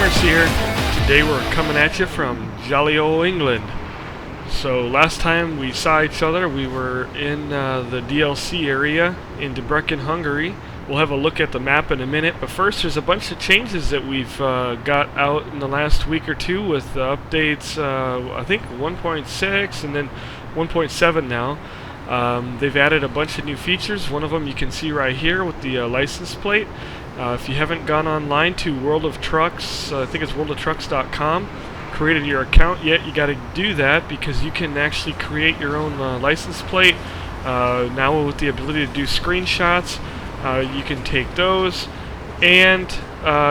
GunninGamerz here. Today we're coming at you from jolly old England. So last time we saw each other, we were in the DLC area in Birmingham, Hungary. We'll have a look at the map in a minute, but first there's a bunch of changes that we've got out in the last week or two with updates, I think 1.6 and then 1.7 now. They've added a bunch of new features. One of them you can see right here with the license plate. If you haven't gone online to World of Trucks, I think it's worldoftrucks.com, created your account yet, you got to do that because you can actually create your own license plate. Now with the ability to do screenshots, you can take those and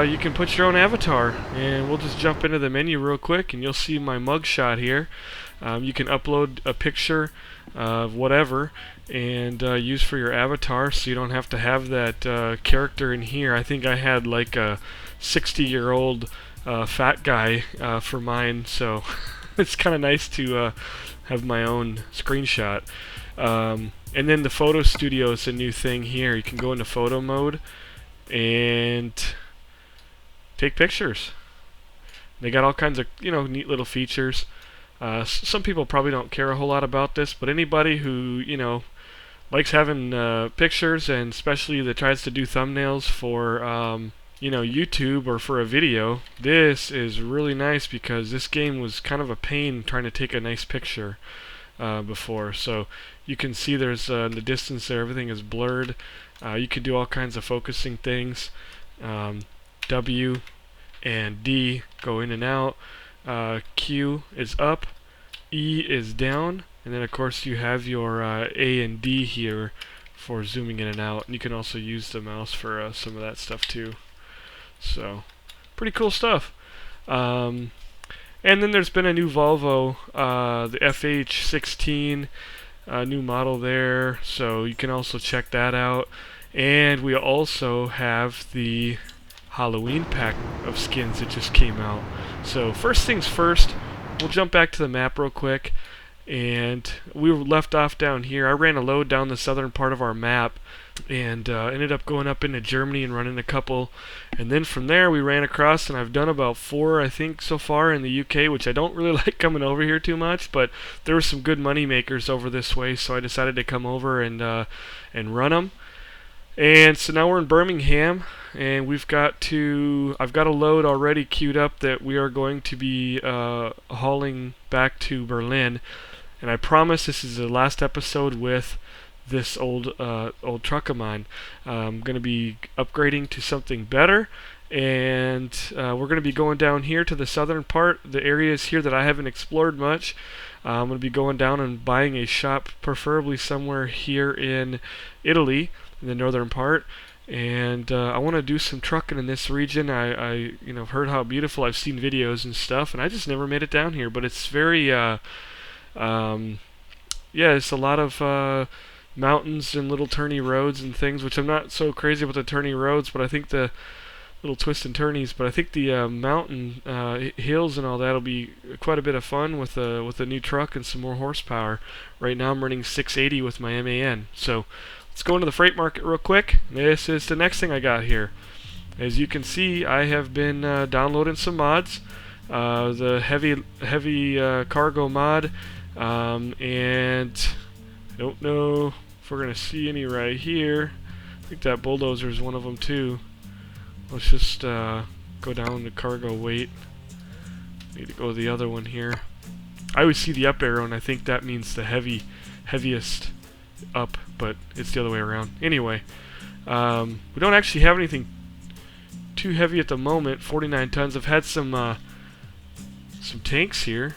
you can put your own avatar. And we'll just jump into the menu real quick and you'll see my mugshot here. You can upload a picture of whatever and use for your avatar, so you don't have to have that character in here. I think I had like a 60-year-old fat guy for mine, so it's kind of nice to have my own screenshot. And then the photo studio is a new thing here. You can go into photo mode and take pictures. They got all kinds of neat little features. Some people probably don't care a whole lot about this, but anybody who likes having pictures, and especially that tries to do thumbnails for YouTube or for a video, this is really nice because this game was kind of a pain trying to take a nice picture before. So you can see there's in the distance there, everything is blurred. You can do all kinds of focusing things. W and D go in and out. Q is up, E is down, and then of course you have your A and D here for zooming in and out. And you can also use the mouse for some of that stuff too. So pretty cool stuff. And then there's been a new Volvo, the FH16, new model there, so you can also check that out. And we also have the Halloween pack of skins that just came out. So first things first, we'll jump back to the map real quick, and we were left off down here. I ran a load down the southern part of our map and ended up going up into Germany and running a couple, and then from there we ran across, and I've done about 4 I think so far in the UK, which I don't really like coming over here too much, but there were some good money makers over this way, so I decided to come over and run them. And so now we're in Birmingham, and I've got a load already queued up that we are going to be hauling back to Berlin. And I promise this is the last episode with this old truck of mine. I'm going to be upgrading to something better, and we're going to be going down here to the southern part, the areas here that I haven't explored much. I'm going to be going down and buying a shop, preferably somewhere here in Italy, in the northern part, and I want to do some trucking in this region. I heard how beautiful, I've seen videos and stuff, and I just never made it down here. But it's very it's a lot of mountains and little turny roads and things, which I'm not so crazy about the turny roads, but I think the little twists and turnies, but I think the mountain hills and all that will be quite a bit of fun with a new truck and some more horsepower. Right now I'm running 680 with my MAN. So let's go into the freight market real quick. This is the next thing I got here. As you can see, I have been downloading some mods. The heavy cargo mod, and I don't know if we're gonna see any right here. I think that bulldozer is one of them too. Let's just go down to cargo weight. Need to go to the other one here. I always see the up arrow, and I think that means the heaviest up, but it's the other way around. Anyway, we don't actually have anything too heavy at the moment. 49 tons. I've had some tanks here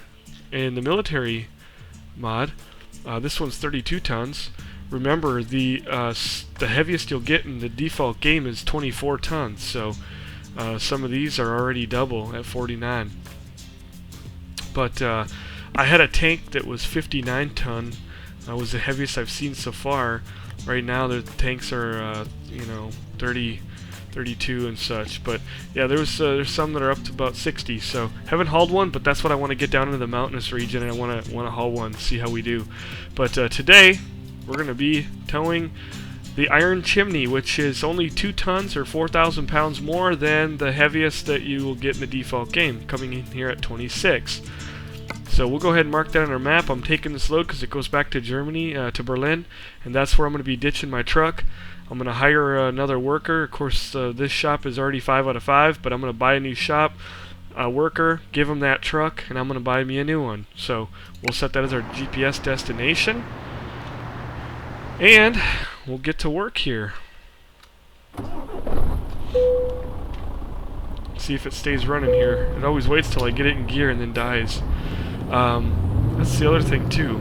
in the military mod. This one's 32 tons. Remember, the heaviest you'll get in the default game is 24 tons. So some of these are already double at 49. But I had a tank that was 59 ton. Was the heaviest I've seen so far. Right now the tanks are 30, 32 and such, but yeah, there's some that are up to about 60. So haven't hauled one, but that's what I want to get down into the mountainous region, and I want to haul one, see how we do. But today we're going to be towing the iron chimney, which is only 2 tons or 4,000 pounds more than the heaviest that you will get in the default game, coming in here at 26. So we'll go ahead and mark that on our map. I'm taking this load because it goes back to Germany, to Berlin, and that's where I'm going to be ditching my truck. I'm going to hire another worker. Of course, this shop is already 5 out of 5, but I'm going to buy a new shop, a worker, give him that truck, and I'm going to buy me a new one. So we'll set that as our GPS destination, and we'll get to work here. See if it stays running here. It always waits till I get it in gear and then dies. That's the other thing too.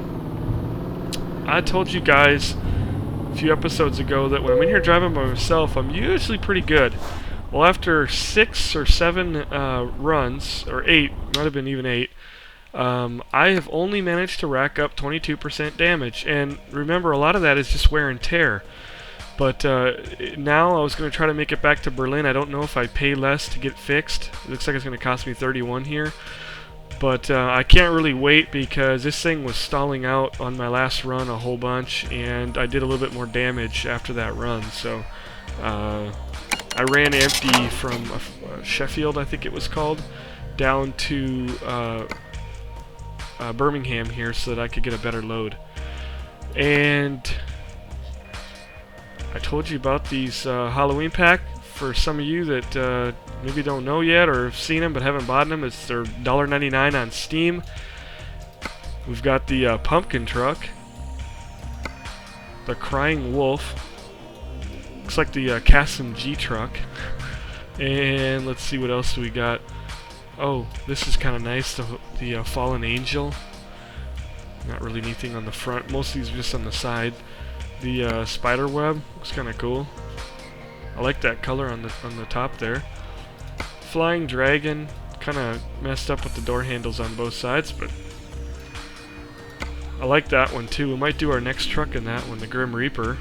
I told you guys a few episodes ago that when I'm in here driving by myself, I'm usually pretty good. Well, after 6 or 7 runs, or 8, might have been even 8, I have only managed to rack up 22% damage. And remember, a lot of that is just wear and tear. But now I was going to try to make it back to Berlin. I don't know if I pay less to get fixed. It looks like it's going to cost me 31 here. But I can't really wait because this thing was stalling out on my last run a whole bunch, and I did a little bit more damage after that run. So I ran empty from Sheffield, I think it was called, down to Birmingham here so that I could get a better load. And I told you about these Halloween pack. For some of you that maybe don't know yet or have seen them but haven't bought them, it's their $1.99 on Steam. We've got the pumpkin truck, the crying wolf, looks like the Kasim G truck, and let's see what else we got. Oh, this is kind of nice, the fallen angel. Not really anything on the front, most of these are just on the side. The spider web looks kind of cool. I like that color on the top there. Flying dragon, kind of messed up with the door handles on both sides, but I like that one too. We might do our next truck in that one, the Grim Reaper.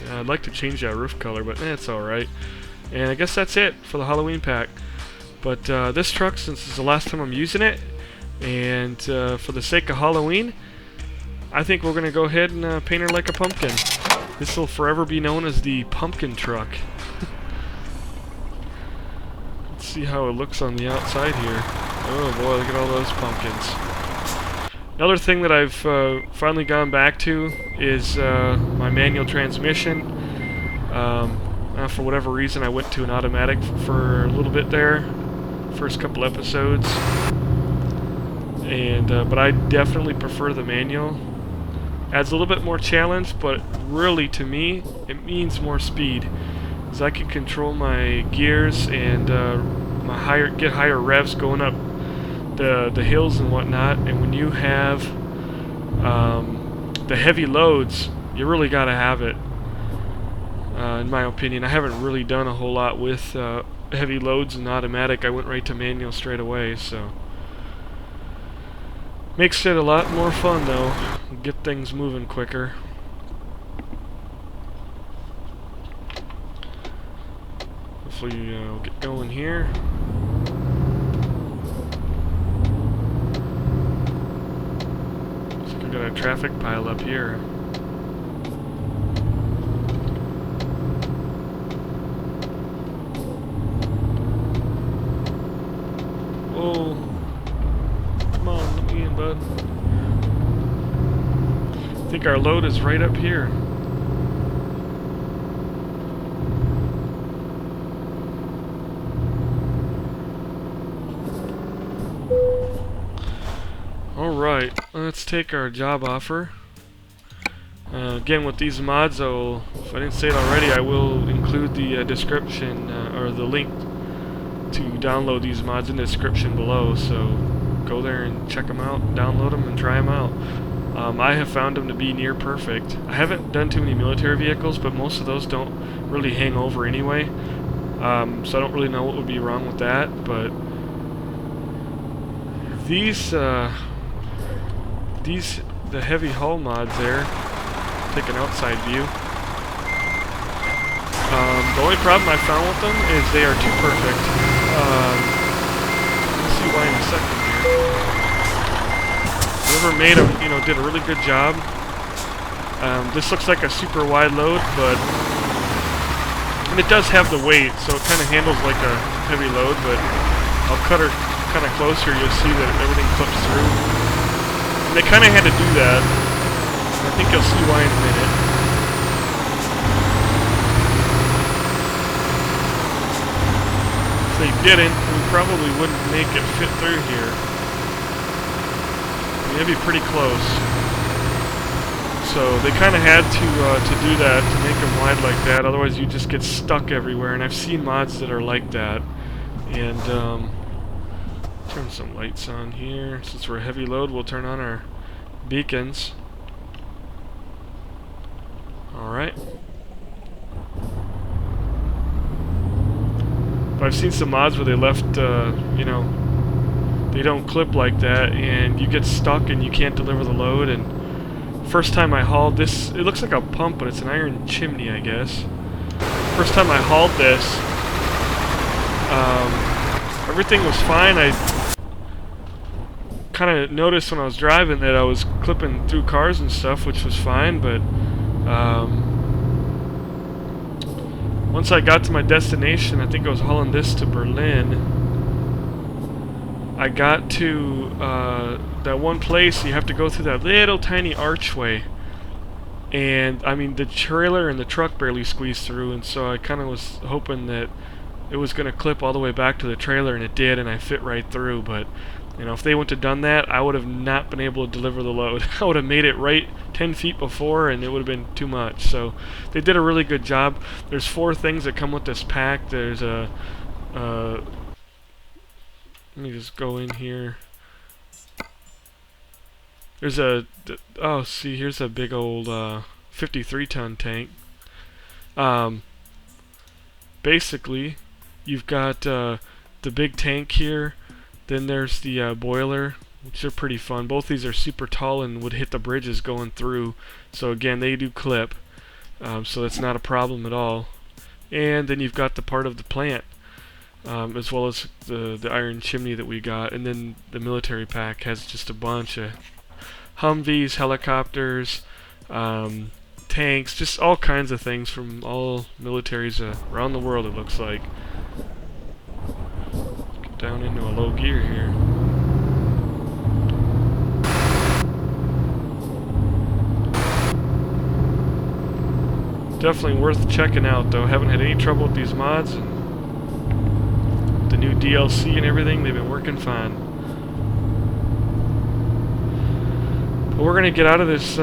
Yeah, I'd like to change that roof color, but it's alright. And I guess that's it for the Halloween pack. But this truck, since it's the last time I'm using it, and for the sake of Halloween, I think we're going to go ahead and paint her like a pumpkin. This will forever be known as the pumpkin truck. Let's see how it looks on the outside here. Oh boy, look at all those pumpkins. Another thing that I've finally gone back to is my manual transmission. For whatever reason I went to an automatic for a little bit there, first couple episodes. And but I definitely prefer the manual. Adds a little bit more challenge, but really to me it means more speed, because I can control my gears and get higher revs going up the hills and whatnot. And when you have the heavy loads, you really got to have it. In my opinion, I haven't really done a whole lot with heavy loads and automatic. I went right to manual straight away, so makes it a lot more fun though. Get things moving quicker. Hopefully we'll get going here. Looks like we got a traffic pile up here. Oh, come on, let me in, bud. I think our load is right up here. Alright, let's take our job offer. Again, with these mods, if I didn't say it already, I will include the description, or the link to download these mods in the description below, so go there and check them out, download them, and try them out. I have found them to be near perfect. I haven't done too many military vehicles, but most of those don't really hang over anyway, so I don't really know what would be wrong with that. But the heavy hull mods there, take an outside view. The only problem I found with them is they are too perfect. We'll see why in a second here. Whoever made them, did a really good job. This looks like a super wide load, but and it does have the weight, so it kind of handles like a heavy load, but I'll cut her kind of closer, you'll see that everything clips through. And they kind of had to do that. I think you'll see why in a minute. If they didn't, we probably wouldn't make it fit through here. I mean, it'd be pretty close. So they kind of had to do that to make them wide like that. Otherwise, you just get stuck everywhere. And I've seen mods that are like that. And turn some lights on here. Since we're a heavy load, we'll turn on our beacons. All right. But I've seen some mods where they left, you know, they don't clip like that, and you get stuck and you can't deliver the load. And first time I hauled this, it looks like a pump, but it's an iron chimney, I guess. First time I hauled this, everything was fine. I kind of noticed when I was driving that I was clipping through cars and stuff, which was fine, but once I got to my destination, I think I was hauling this to Berlin, I got to that one place. You have to go through that little tiny archway, and I mean the trailer and the truck barely squeezed through, and so I kind of was hoping that it was going to clip all the way back to the trailer, and it did, and I fit right through. But you know, if they wouldn't have done that, I would have not been able to deliver the load. I would have made it right 10 feet before, and it would have been too much. So they did a really good job. There's 4 things that come with this pack. There's a let me just go in here. There's a oh, see, here's a big old 53-ton tank. Basically, you've got the big tank here. Then there's the boiler, which are pretty fun. Both these are super tall and would hit the bridges going through. So again, they do clip, so that's not a problem at all. And then you've got the part of the plant, as well as the iron chimney that we got. And then the military pack has just a bunch of Humvees, helicopters, tanks, just all kinds of things from all militaries around the world, it looks like. Get down into a low gear here. Definitely worth checking out, though. Haven't had any trouble with these mods. And the new DLC and everything, they've been working fine. But we're going to get out of this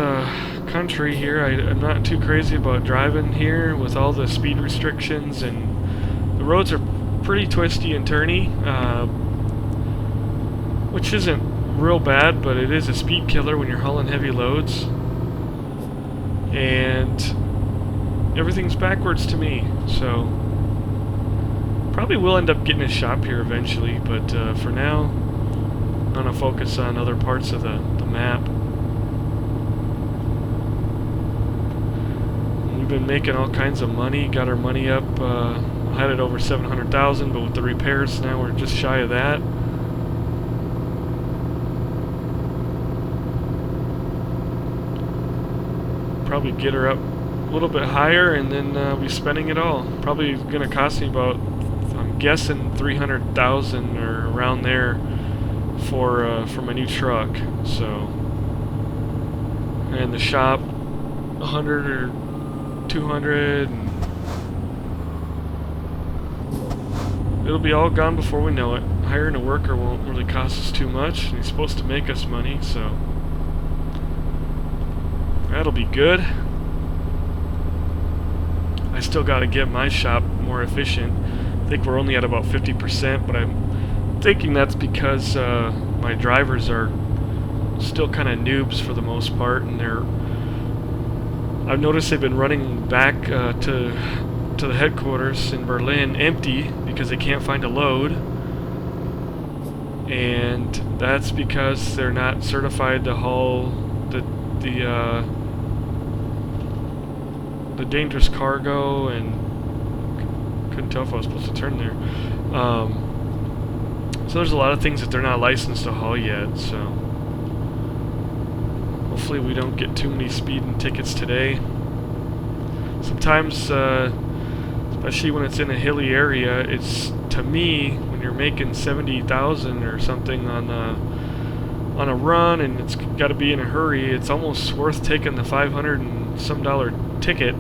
country here. I'm not too crazy about driving here with all the speed restrictions, and the roads are pretty twisty and turny, which isn't real bad, but it is a speed killer when you're hauling heavy loads. And everything's backwards to me, so probably will end up getting a shop here eventually, but for now I'm going to focus on other parts of the map. We've been making all kinds of money, got our money up, had it over 700,000, but with the repairs now we're just shy of that. Probably get her up a little bit higher, and then be spending it all. Probably going to cost me about, I'm guessing, 300,000 or around there for my new truck. So, and the shop 100 or 200. And it'll be all gone before we know it. Hiring a worker won't really cost us too much, and he's supposed to make us money, so that'll be good. I still got to get my shop more efficient. I think we're only at about 50%, but I'm thinking that's because my drivers are still kind of noobs for the most part, and I've noticed they've been running back to the headquarters in Berlin empty because they can't find a load, and that's because they're not certified to haul the dangerous cargo, and couldn't tell if I was supposed to turn there. So there's a lot of things that they're not licensed to haul yet, so Hopefully we don't get too many speeding tickets today. Sometimes, especially when it's in a hilly area, it's, to me, when you're making 70,000 or something on a run and it's got to be in a hurry, it's almost worth taking the $500 and some ticket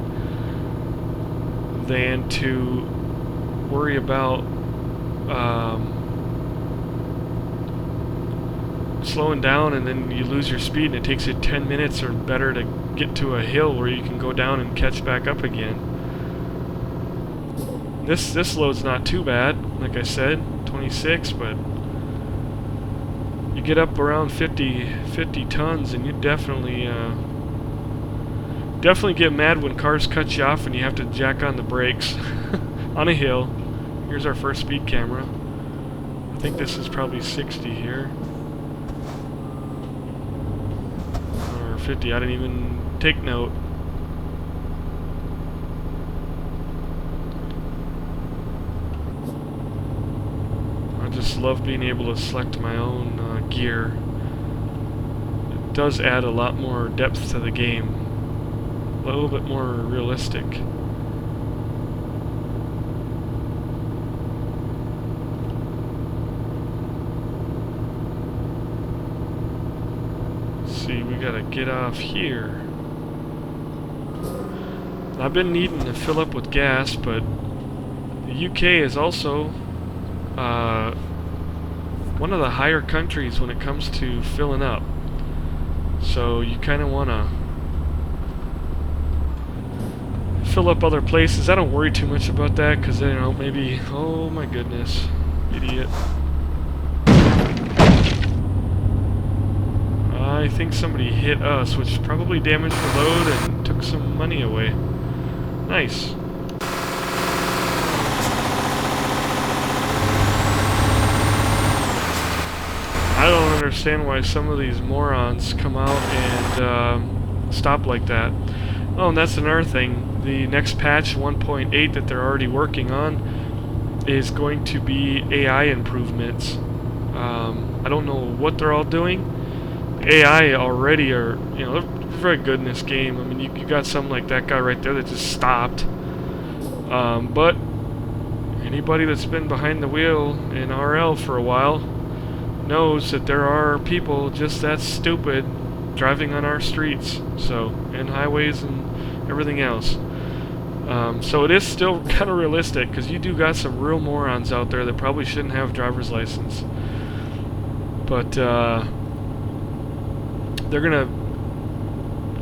than to worry about slowing down and then you lose your speed and it takes you 10 minutes or better to get to a hill where you can go down and catch back up again. This load's not too bad, like I said, 26, but you get up around 50 tons and you definitely get mad when cars cut you off and you have to jack on the brakes on a hill. Here's our first speed camera. I think this is probably 60 here. Or 50, I didn't even take note. I just love being able to select my own gear. It does add a lot more depth to the game. A little bit more realistic. See, we gotta get off here. I've been needing to fill up with gas, but the UK is also one of the higher countries when it comes to filling up. So you kind of want to fill up other places. I don't worry too much about that because, you know, maybe... Oh my goodness. Idiot. I think somebody hit us, which probably damaged the load and took some money away. Nice. I don't understand why some of these morons come out and stop like that. Oh, and that's another thing. The next patch, 1.8, that they're already working on is going to be AI improvements. I don't know what they're all doing. AI already are, you know, they're very good in this game. I mean, you got something like that guy right there that just stopped. But anybody that's been behind the wheel in RL for a while knows that there are people just that stupid driving on our streets, so, and highways and everything else. So it is still kind of realistic, because you do got some real morons out there that probably shouldn't have a driver's license. But they're gonna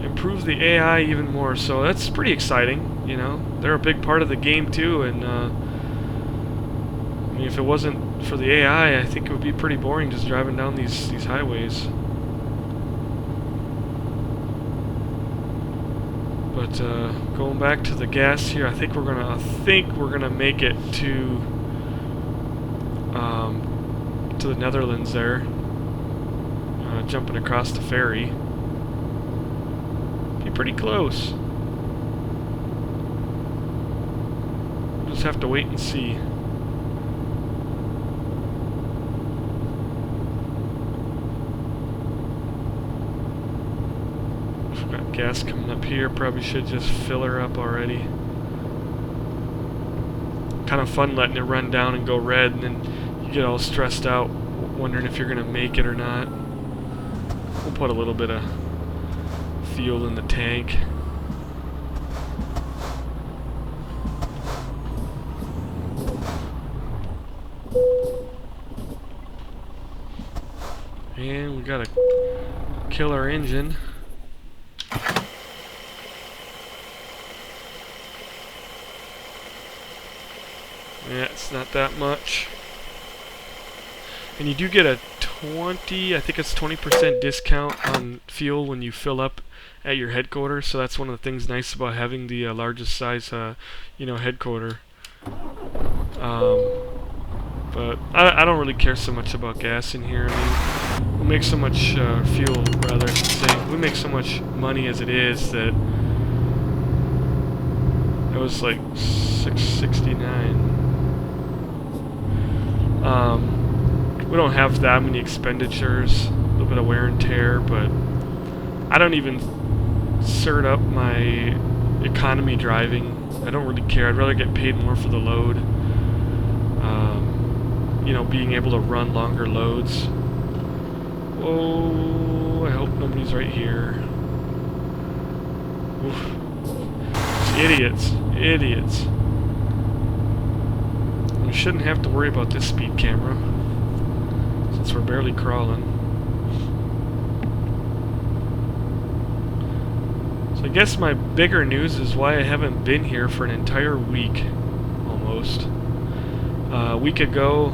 improve the AI even more, so that's pretty exciting. You know, they're a big part of the game too, and I mean, if it wasn't for the AI, I think it would be pretty boring just driving down these highways. But going back to the gas here, I think we're gonna make it to the Netherlands there. Jumping across the ferry. Be pretty close. We'll just have to wait and see. We've got gas coming up here. Probably should just fill her up already. Kind of fun letting it run down and go red, and then you get all stressed out, wondering if you're gonna make it or not. We'll put a little bit of fuel in the tank. And we gotta kill our engine. Yeah, it's not that much. And you do get a 20, I think it's 20% discount on fuel when you fill up at your headquarters. So that's one of the things nice about having the largest size, you know, headquarter. But I don't really care so much about gas in here. I mean, we make so much fuel, rather I should say. We make so much money as it is that it was like $6.69. We don't have that many expenditures, a little bit of wear and tear, but I don't even cert up my economy driving. I don't really care. I'd rather get paid more for the load. You know, being able to run longer loads. Oh, I hope nobody's right here. Oof. Idiots. Idiots. We shouldn't have to worry about this speed camera, since we're barely crawling. So I guess my bigger news is why I haven't been here for an entire week, almost. A week ago,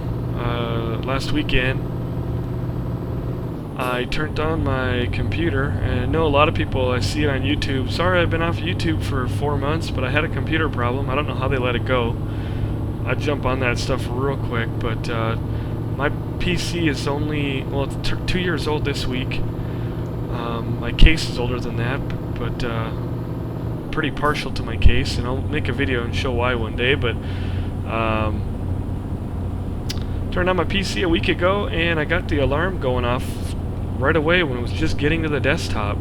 last weekend, I turned on my computer, and I know a lot of people, I see it on YouTube. Sorry, I've been off YouTube for 4 months, but I had a computer problem. I don't know how they let it go. I'd jump on that stuff real quick, but my PC is only, well, it's 2 years old this week. My case is older than that, but pretty partial to my case, and I'll make a video and show why one day, but turned on my PC a week ago, and I got the alarm going off right away when it was just getting to the desktop,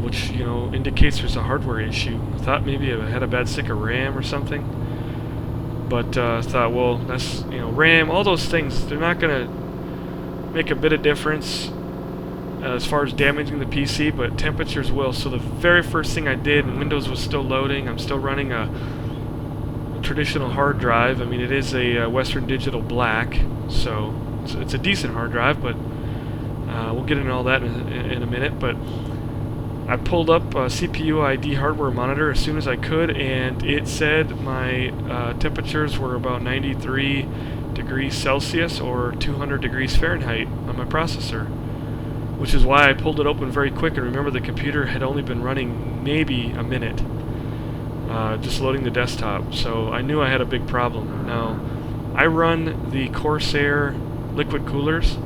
which, you know, indicates there's a hardware issue. I thought maybe I had a bad stick of RAM or something, but thought, well, that's, you know, RAM, all those things, they're not going to make a bit of difference as far as damaging the PC, but temperatures will. So the very first thing I did, and Windows was still loading, I'm still running a traditional hard drive. I mean, it is a Western Digital Black, so it's a decent hard drive, but we'll get into all that in a minute. But I pulled up a CPU ID hardware monitor as soon as I could, and it said my temperatures were about 93 degrees Celsius or 200 degrees Fahrenheit on my processor, which is why I pulled it open very quick. And remember, the computer had only been running maybe a minute, just loading the desktop, so I knew I had a big problem. Now, I run the Corsair liquid coolers.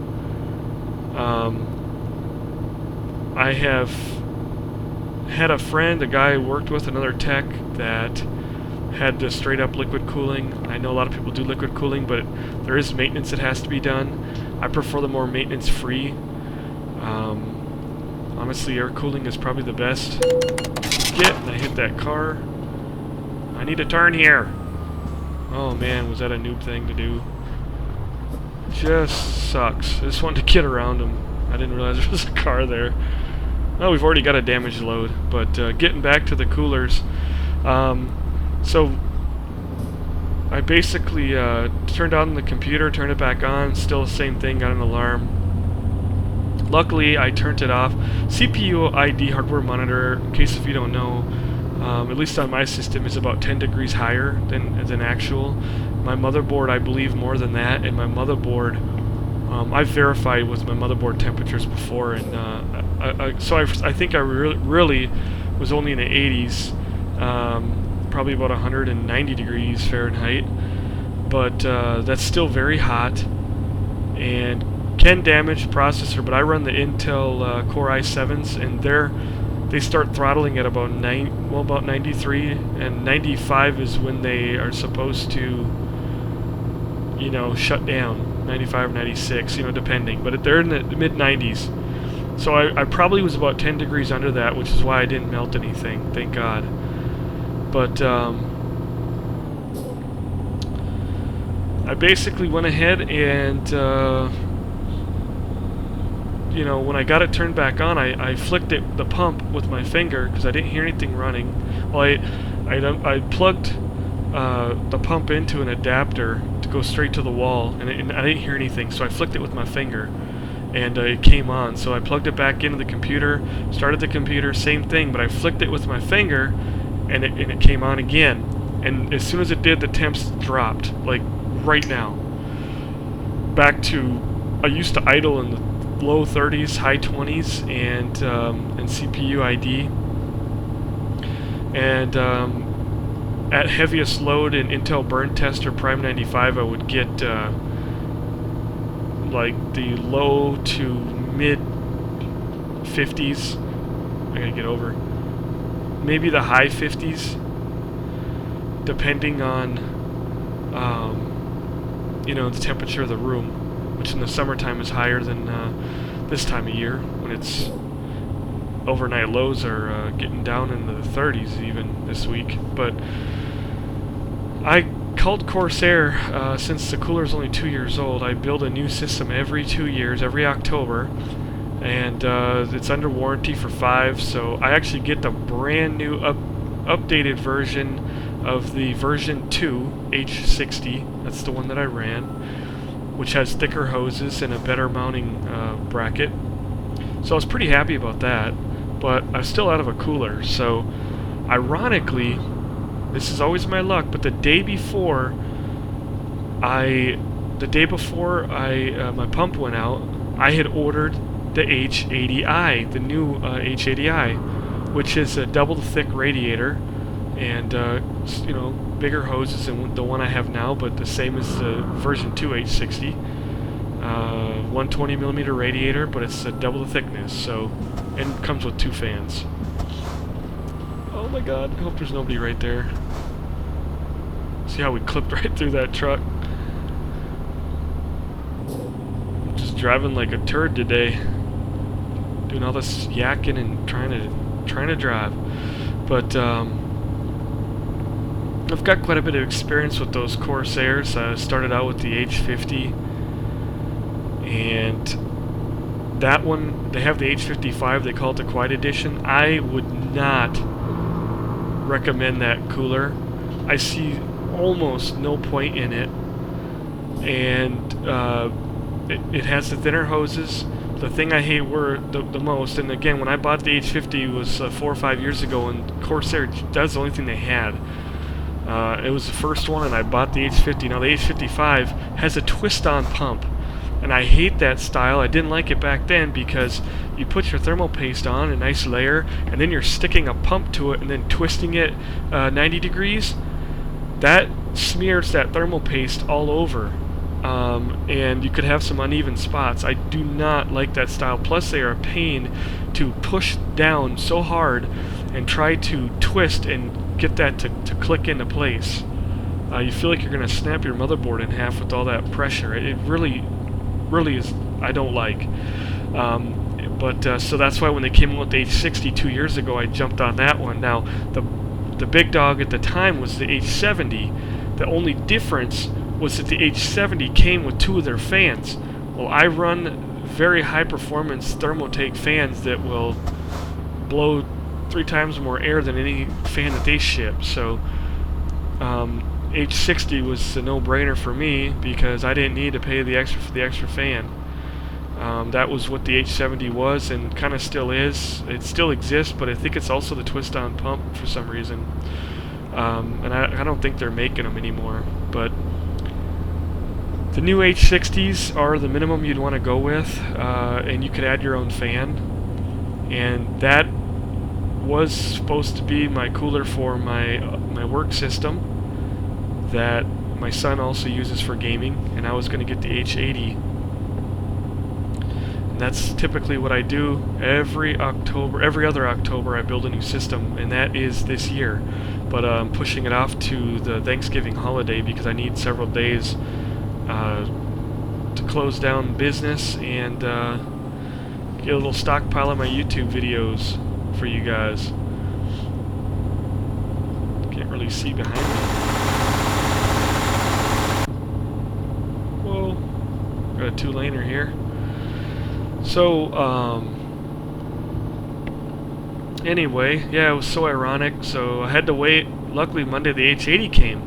I have had a friend, a guy I worked with, another tech, that had the straight up liquid cooling. I know a lot of people do liquid cooling, but there is maintenance that has to be done. I prefer the more maintenance free. Honestly, air cooling is probably the best to get, and I hit that car. I need to turn here. Oh man, was that a noob thing to do? Just sucks. I just wanted to get around him. I didn't realize there was a car there. Oh, we've already got a damaged load. But getting back to the coolers. So I basically turned on the computer, turned it back on, still the same thing, got an alarm. Luckily, I turned it off. CPU ID hardware monitor, in case if you don't know, at least on my system, is about 10 degrees higher than actual. My motherboard, I believe, more than that, and my motherboard, I've verified with my motherboard temperatures before, and I think I really was only in the 80s, probably about 190 degrees Fahrenheit, but that's still very hot, and can damage the processor. But I run the Intel Core i7s, and they start throttling at about 93, and 95 is when they are supposed to, you know, shut down. 95 or 96, you know, depending, but they're in the mid 90s. So I probably was about 10 degrees under that, which is why I didn't melt anything, thank God. But I basically went ahead and you know, when I got it turned back on, I flicked the pump with my finger because I didn't hear anything running. Well, I plugged the pump into an adapter to go straight to the wall, and I didn't hear anything, so I flicked it with my finger, and it came on. So I plugged it back into the computer, started the computer, same thing, but I flicked it with my finger, and it came on again. And as soon as it did, the temps dropped, like right now. Back to, I used to idle in the low 30s, high 20s, and CPU ID. And at heaviest load in Intel Burn Tester Prime 95, I would get like the low to mid 50s. I gotta get over. Maybe the high 50s, depending on you know, the temperature of the room, which in the summertime is higher than this time of year when it's overnight lows are getting down into the 30s even this week. But I called Corsair, since the cooler is only 2 years old. I build a new system every 2 years, every October, and it's under warranty for 5. So I actually get the brand new updated version of the version 2 H60. That's the one that I ran, which has thicker hoses and a better mounting bracket. So I was pretty happy about that, but I'm still out of a cooler. So ironically, this is always my luck, but the day before my pump went out, I had ordered the H80i, the new H80i, which is a double the thick radiator and you know, bigger hoses than the one I have now, but the same as the version 2 H60. 120mm radiator, but it's double the thickness, so, and comes with 2 fans. Oh my god, I hope there's nobody right there. See how we clipped right through that truck? I'm just driving like a turd today. Doing all this yakking and trying to drive. But I've got quite a bit of experience with those Corsairs. I started out with the H50, and that one, they have the H55, they call it the Quiet Edition. I would not recommend that cooler. I see almost no point in it, and it has the thinner hoses. The thing I hate the most, and again, when I bought the H50 was 4 or 5 years ago, and Corsair, that's the only thing they had. It was the first one, and I bought the H50. Now the H55 has a twist-on pump, and I hate that style. I didn't like it back then because you put your thermal paste on, a nice layer, and then you're sticking a pump to it and then twisting it 90 degrees. That smears that thermal paste all over, and you could have some uneven spots. I do not like that style. Plus, they are a pain to push down so hard and try to twist and get that to click into place. You feel like you're going to snap your motherboard in half with all that pressure. It really is, I don't like. So that's why when they came out with the H60 2 years ago, I jumped on that one. Now, the big dog at the time was the H70. The only difference was that the H70 came with 2 of their fans. Well, I run very high performance thermotake fans that will blow 3 times more air than any fan that they ship. So H60 was a no-brainer for me because I didn't need to pay the extra for the extra fan. That was what the H70 was, and kind of still is. It still exists, but I think it's also the twist-on pump for some reason. And I don't think they're making them anymore. But the new H60s are the minimum you'd want to go with, and you could add your own fan. And that was supposed to be my cooler for my work system that my son also uses for gaming, and I was going to get the H80. That's typically what I do every other October. I build a new system, and that is this year. But I'm pushing it off to the Thanksgiving holiday because I need several days to close down business and get a little stockpile of my YouTube videos for you guys. Can't really see behind me. Whoa, got a 2-laner here. So, anyway, yeah, it was so ironic, so I had to wait. Luckily, Monday the H80 came.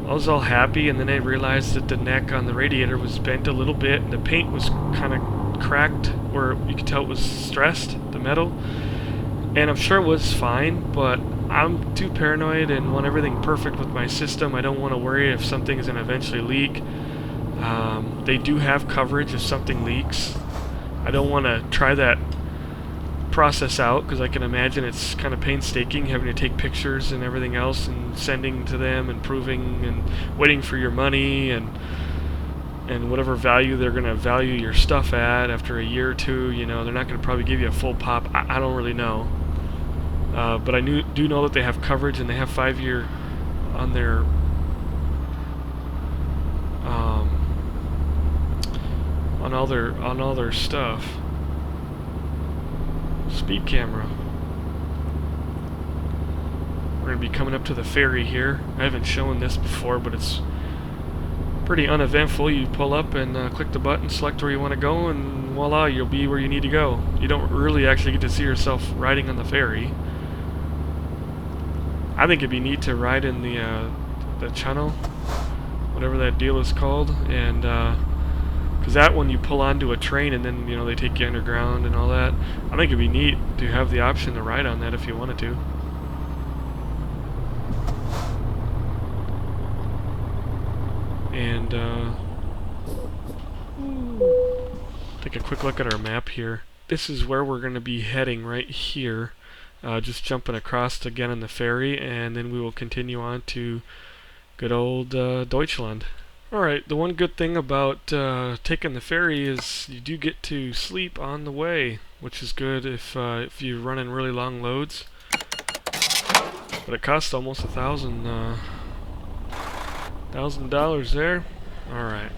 I was all happy, and then I realized that the neck on the radiator was bent a little bit, and the paint was kind of cracked, where you could tell it was stressed, the metal. And I'm sure it was fine, but I'm too paranoid and want everything perfect with my system. I don't want to worry if something is going to eventually leak. They do have coverage if something leaks. I don't want to try that process out because I can imagine it's kind of painstaking having to take pictures and everything else and sending to them and proving and waiting for your money and whatever value they're going to value your stuff at after a year or two. You know, they're not going to probably give you a full pop. I don't really know. But I do know that they have coverage and they have 5-year on their on all their stuff. Speed camera. We're going to be coming up to the ferry here. I haven't shown this before, but it's pretty uneventful. You pull up and click the button, select where you want to go, and voila, you'll be where you need to go. You don't really actually get to see yourself riding on the ferry. I think it'd be neat to ride in the channel, whatever that deal is called, and because that one you pull onto a train and then they take you underground and all that. I think it'd be neat to have the option to ride on that if you wanted to. And take a quick look at our map here. This is where we're going to be heading right here. Just jumping across again on the ferry, and then we will continue on to good old Deutschland. Alright, the one good thing about taking the ferry is you do get to sleep on the way, which is good if you're running really long loads. But it costs almost $1,000 there. Alright.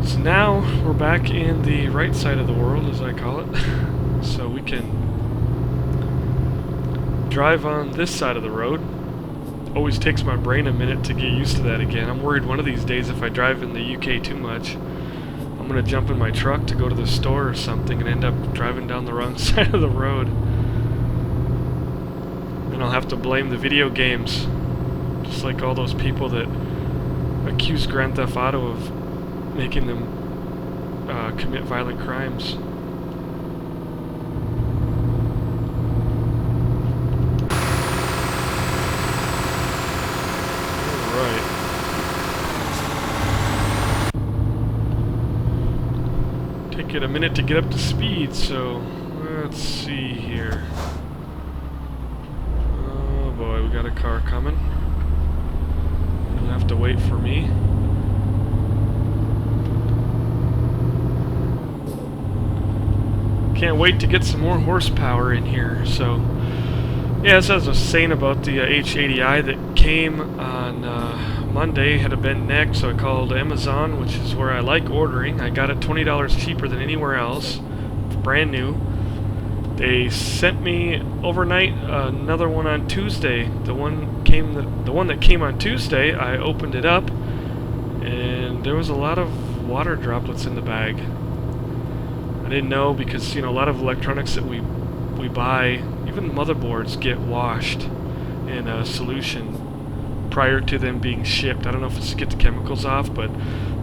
So now we're back in the right side of the world, as I call it. So we can drive on this side of the road. Always takes my brain a minute to get used to that again. I'm worried one of these days if I drive in the UK too much, I'm going to jump in my truck to go to the store or something and end up driving down the wrong side of the road. And I'll have to blame the video games. Just like all those people that accuse Grand Theft Auto of making them commit violent crimes. Alright. Take it a minute to get up to speed, so let's see here. Oh boy, we got a car coming. You'll have to wait for me. Can't wait to get some more horsepower in here. So, yeah, as I was saying about the H80i that came on Monday, had a bent neck, so I called Amazon, which is where I like ordering. I got it $20 cheaper than anywhere else, brand new. They sent me overnight another one on Tuesday. The one that came on Tuesday, I opened it up, and there was a lot of water droplets in the bag. I didn't know because a lot of electronics that we buy, even motherboards, get washed in a solution prior to them being shipped. I don't know if it's to get the chemicals off, but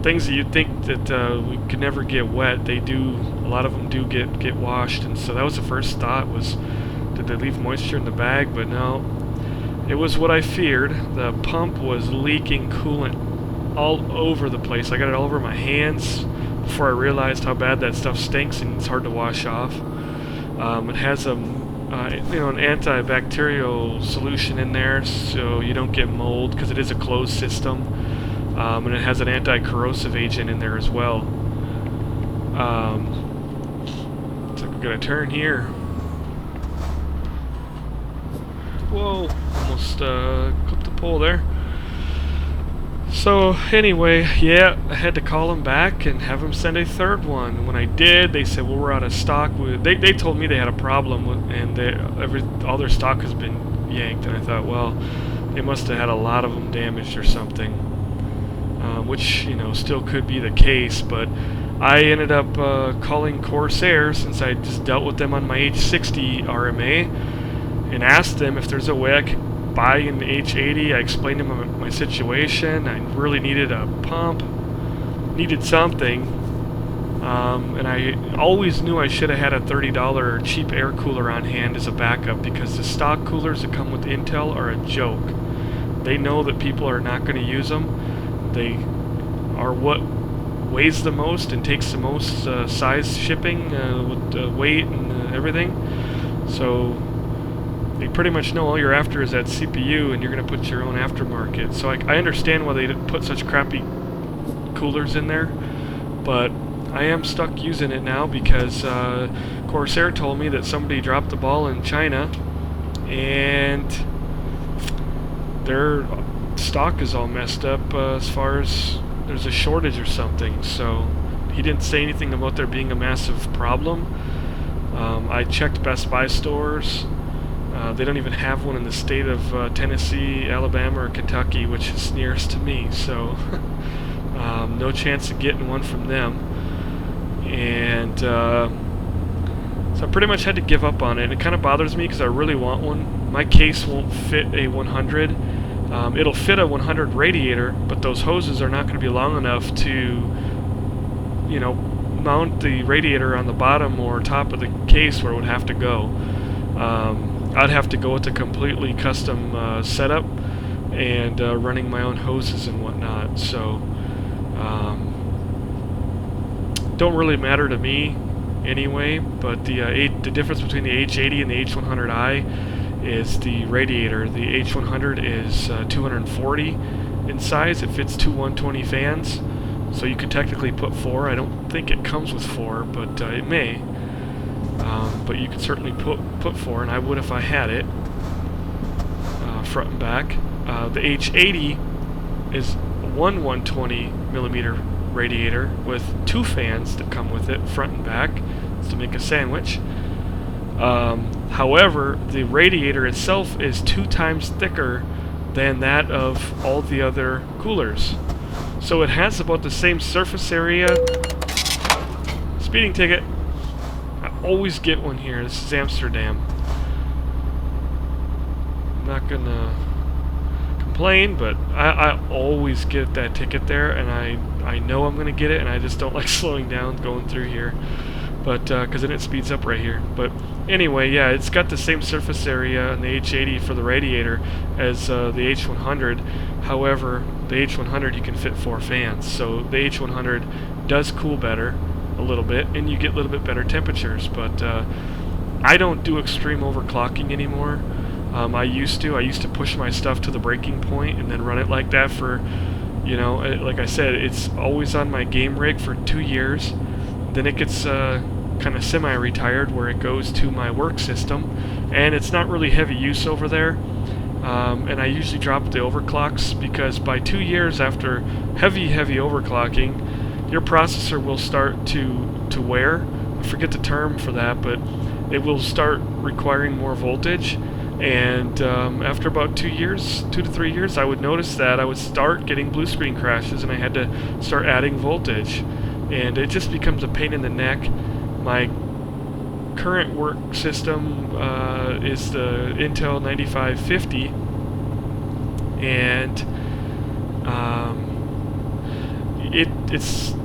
things that you'd think that we could never get wet, they do. A lot of them do get washed, and so that was the first thought was, did they leave moisture in the bag? But no, it was what I feared. The pump was leaking coolant all over the place. I got it all over my hands before I realized how bad that stuff stinks and it's hard to wash off. It has an antibacterial solution in there, so you don't get mold because it is a closed system, and it has an anti-corrosive agent in there as well. Looks like we're gonna turn here. Whoa! Almost clipped the pole there. So anyway, yeah, I had to call them back and have them send a third one. When I did, they said, well, we're out of stock. They told me they had a problem and all their stock has been yanked. And I thought, well, they must have had a lot of them damaged or something, which still could be the case. But I ended up calling Corsair, since I just dealt with them on my H60 RMA, and asked them if there's a way I could buy an H80. I explained to them my situation. I really needed a pump, needed something, and I always knew I should have had a $30 cheap air cooler on hand as a backup, because the stock coolers that come with Intel are a joke. They know that people are not going to use them. They are what weighs the most and takes the most size shipping with weight and everything. So they pretty much know all you're after is that CPU, and you're going to put your own aftermarket. So I understand why they put such crappy coolers in there, but I am stuck using it now because Corsair told me that somebody dropped the ball in China, and their stock is all messed up as far as there's a shortage or something. So He didn't say anything about there being a massive problem. I checked Best Buy stores. They don't even have one in the state of Tennessee, Alabama, or Kentucky, which is nearest to me, so no chance of getting one from them. And so I pretty much had to give up on it. And it kind of bothers me because I really want one. My case won't fit a 100. It'll fit a 100 radiator, but those hoses are not going to be long enough to, you know, mount the radiator on the bottom or top of the case where it would have to go. I'd have to go with a completely custom setup and running my own hoses and whatnot. So don't really matter to me anyway. But the difference between the H80 and the H100i is the radiator. The H100 is 240 in size. It fits two 120 fans. So you could technically put 4. I don't think it comes with 4, but it may. But you could certainly put 4, and I would if I had it, front and back. The H80 is one 120 millimeter radiator with 2 fans that come with it, front and back, to make a sandwich. However, the radiator itself is 2 times thicker than that of all the other coolers. So it has about the same surface area. Speeding ticket. I always get one here. This is Amsterdam. I'm not gonna complain, but I always get that ticket there, and I know I'm gonna get it, and I just don't like slowing down going through here. But because then it speeds up right here. But anyway, yeah, it's got the same surface area in the H80 for the radiator as the H100. However, the H100 you can fit 4 fans, so the H100 does cool better a little bit, and you get a little bit better temperatures. But I don't do extreme overclocking anymore. I used to push my stuff to the breaking point and then run it like that for, you know, like I said, it's always on my game rig for 2 years. Then it gets kind of semi-retired where it goes to my work system, and it's not really heavy use over there. And I usually drop the overclocks because by 2 years after heavy overclocking, your processor will start to wear. I forget the term for that, but it will start requiring more voltage. And after about 2 to 3 years, I would notice that I would start getting blue screen crashes, and I had to start adding voltage. And it just becomes a pain in the neck. My current work system is the Intel 9550, and it's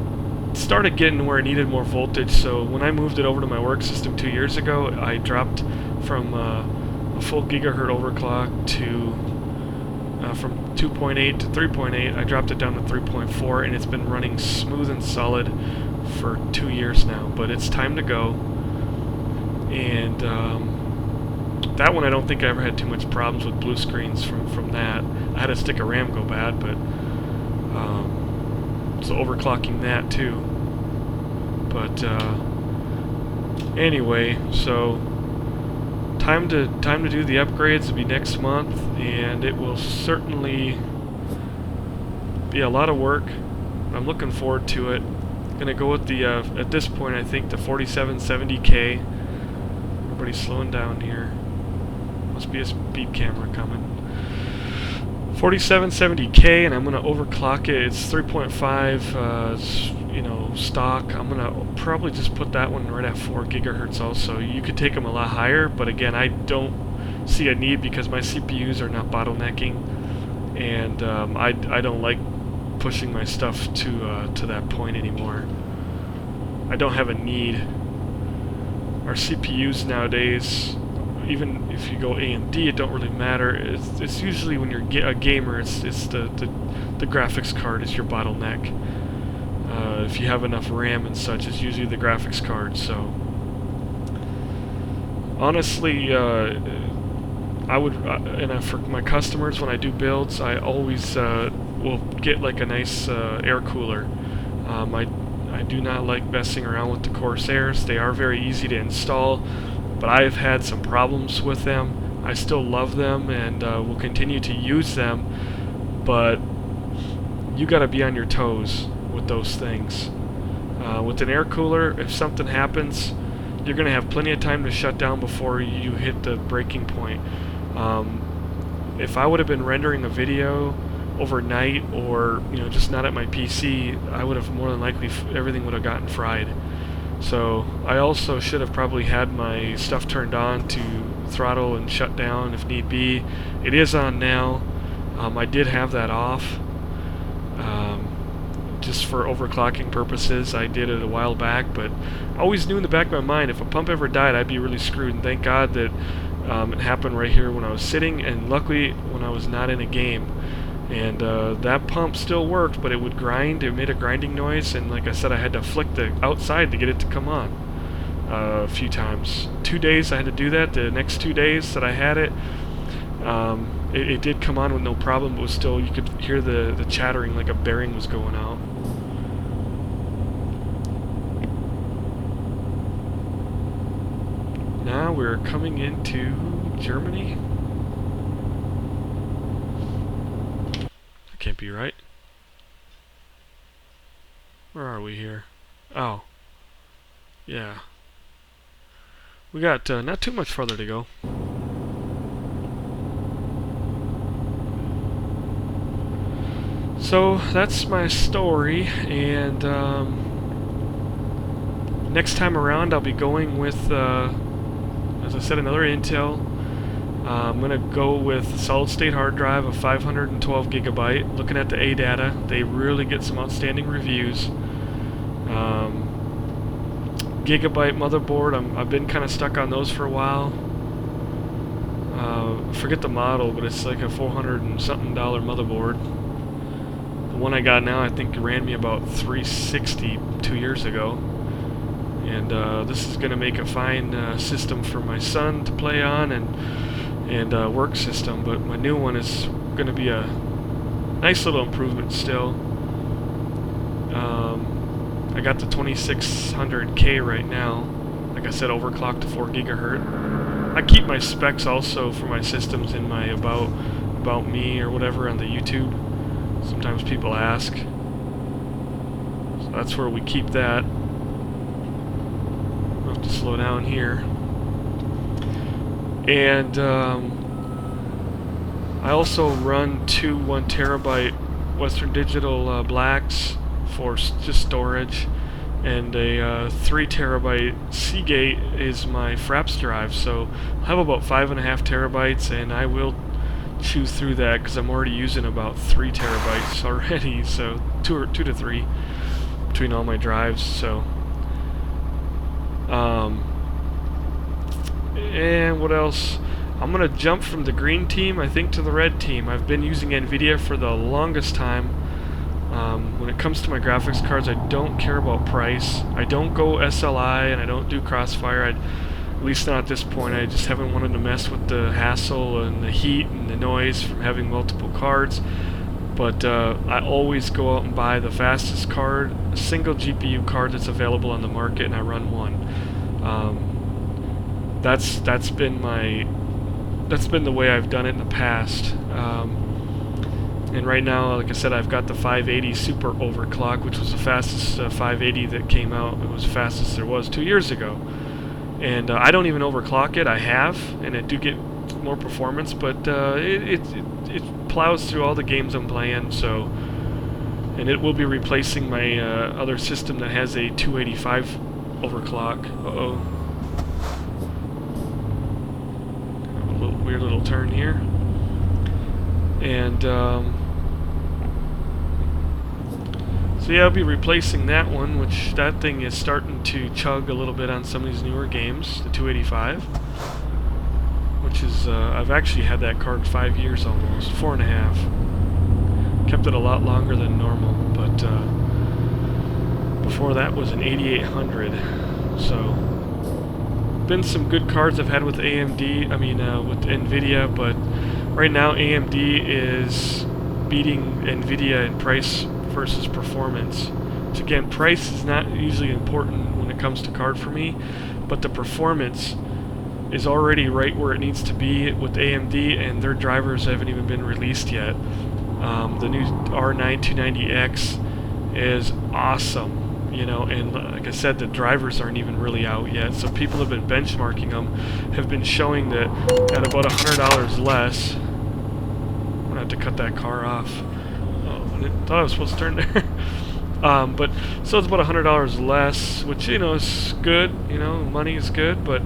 started getting where it needed more voltage. So when I moved it over to my work system 2 years ago, I dropped from a full gigahertz overclock to from 2.8 to 3.8. I dropped it down to 3.4, and it's been running smooth and solid for 2 years now. But it's time to go. And that one, I don't think I ever had too much problems with blue screens from that. I had a stick of RAM go bad, but so overclocking that too. But anyway, so time to do the upgrades. It'll be next month, and it will certainly be a lot of work. I'm looking forward to it. Gonna go with the at this point, I think the 4770K. Everybody's slowing down here. Must be a speed camera coming. 4770K, and I'm gonna overclock it. It's 3.5, you know, stock. I'm gonna probably just put that one right at 4 gigahertz. Also, you could take them a lot higher, but again, I don't see a need because my CPUs are not bottlenecking, and I don't like pushing my stuff to that point anymore. I don't have a need. Our CPUs nowadays, even if you go AMD, it don't really matter. It's usually when you're a gamer, it's the graphics card is your bottleneck. If you have enough RAM and such, it's usually the graphics card. So honestly, I would, and for my customers, when I do builds, I always will get like a nice air cooler. I do not like messing around with the Corsairs. They are very easy to install, but I've had some problems with them. I still love them and will continue to use them, but you got to be on your toes with those things. With an air cooler, if something happens, you're going to have plenty of time to shut down before you hit the breaking point. If I would have been rendering a video overnight, or just not at my PC, I would have more than likely everything would have gotten fried. So I also should have probably had my stuff turned on to throttle and shut down if need be. It is on now. I did have that off just for overclocking purposes. I did it a while back, but I always knew in the back of my mind, if a pump ever died, I'd be really screwed. And thank God that it happened right here when I was sitting, and luckily when I was not in a game. And that pump still worked, but it would grind. It made a grinding noise, and like I said, I had to flick the outside to get it to come on a few times. 2 days I had to do that. The next 2 days that I had it, it did come on with no problem, but was still, you could hear the chattering like a bearing was going out. Now we're coming into Germany. That can't be right. Where are we here? Oh. Yeah. We got not too much further to go. So that's my story, and next time around I'll be going with, as I said, another Intel. I'm going to go with solid state hard drive of 512 gigabyte. Looking at the ADATA, they really get some outstanding reviews. Gigabyte motherboard, I've been kind of stuck on those for a while. I forget the model, but it's like a $400 and something motherboard. The one I got now, I think, ran me about $360 2 years ago. And this is going to make a fine system for my son to play on, and work system. But my new one is going to be a nice little improvement still. I got the 2600K right now. Like I said, overclocked to 4 gigahertz. I keep my specs also for my systems in my about me or whatever on the YouTube. Sometimes people ask. So that's where we keep that. I'll have to slow down here. And I also run two 1 terabyte Western Digital blacks for just storage, and a 3 terabyte Seagate is my Fraps drive. So I have about 5.5 terabytes, and I will chew through that because I'm already using about 3 terabytes already. So two to three between all my drives. So and what else? I'm gonna jump from the green team, I think, to the red team. I've been using NVIDIA for the longest time. When it comes to my graphics cards, I don't care about price. I don't go SLI, and I don't do Crossfire. At least not at this point. I just haven't wanted to mess with the hassle and the heat and the noise from having multiple cards. But I always go out and buy the fastest card, a single GPU card that's available on the market, and I run one. That's been the way I've done it in the past. And right now, like I said, I've got the 580 Super Overclock, which was the fastest 580 that came out. It was the fastest there was 2 years ago. And I don't even overclock it. I have, and I do get more performance, but it plows through all the games I'm playing. So, and it will be replacing my other system that has a 285 overclock. Uh-oh. Weird little turn here. And so yeah, I'll be replacing that one, which that thing is starting to chug a little bit on some of these newer games, the 285, which is I've actually had that card 5 years almost, 4.5. Kept it a lot longer than normal, but before that was an 8800. So been some good cards I've had with AMD, with NVIDIA, but right now AMD is beating NVIDIA in price versus performance. So again, price is not usually important when it comes to card for me, but the performance is already right where it needs to be with AMD, and their drivers haven't even been released yet. The new R9 290X is awesome. You know, and like I said, the drivers aren't even really out yet, so people have been benchmarking them, have been showing that at about $100 less. I'm gonna have to cut that car off. Oh, I thought I was supposed to turn there. But so it's about $100 less, which, you know, is good. You know, money is good, but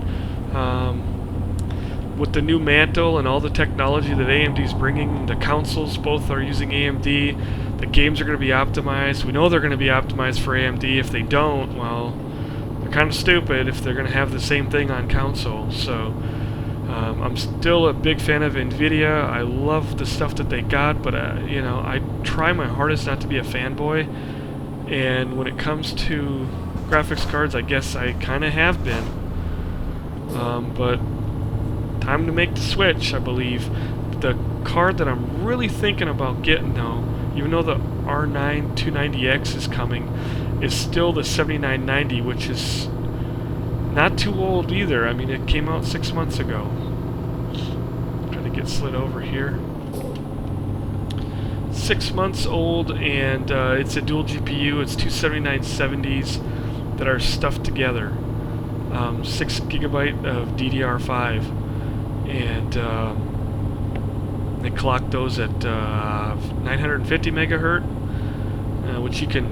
with the new mantle and all the technology that AMD's bringing, the consoles both are using AMD. The games are going to be optimized. We know they're going to be optimized for AMD. If they don't, well, they're kind of stupid if they're going to have the same thing on console. So I'm still a big fan of NVIDIA. I love the stuff that they got, but you know, I try my hardest not to be a fanboy. And when it comes to graphics cards, I guess I kind of have been. But time to make the switch, I believe. The card that I'm really thinking about getting, though, even though the R9 290X is coming, is still the 7990, which is not too old either. I mean, it came out 6 months ago. Trying to get slid over here. 6 months old, and it's a dual GPU. It's two 7970s that are stuffed together. 6 GB of DDR5, and they clock those at 950 megahertz, which you can,